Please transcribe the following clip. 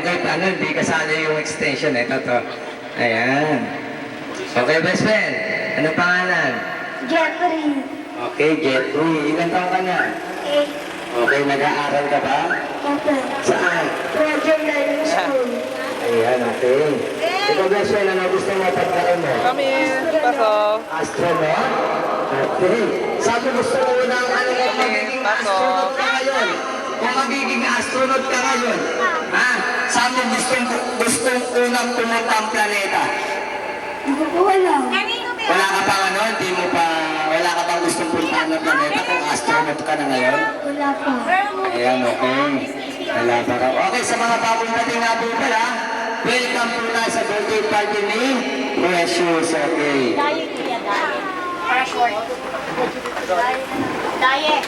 okay. Ano, hindi kasali yung extension. Ito to. Ayan. Okay, best friend. Ano pangalan? Jeffrey. Okay, Jeffrey. Ilan taon ka na? 8. Okay, nag-aaral ka ba? Okay. Saan? Roger Learning School. Ayan, okay. Ikaw, best friend, ano gusto mo pagkain mo? Kami, pasok. Astronaut? Okay. Saan mo gusto mo unang ano kung magiging astronaut ka ngayon? Kung magiging astronaut ka ngayon, ha? Saan mo gustong unang pumunta ang planeta? Hindi ko alam. Wala ka pang ano, hindi mo pa, wala ka pang gustong puntahan ng planeta kung astronaut ka na ngayon? Wala pa. Ayan, okay. Wala pa raw. Okay, sa mga bagong dating nga po pala, welcome po na sa birthday party ni Precious, okay. Diet, kuya, diet. Para short. Diet. Diet.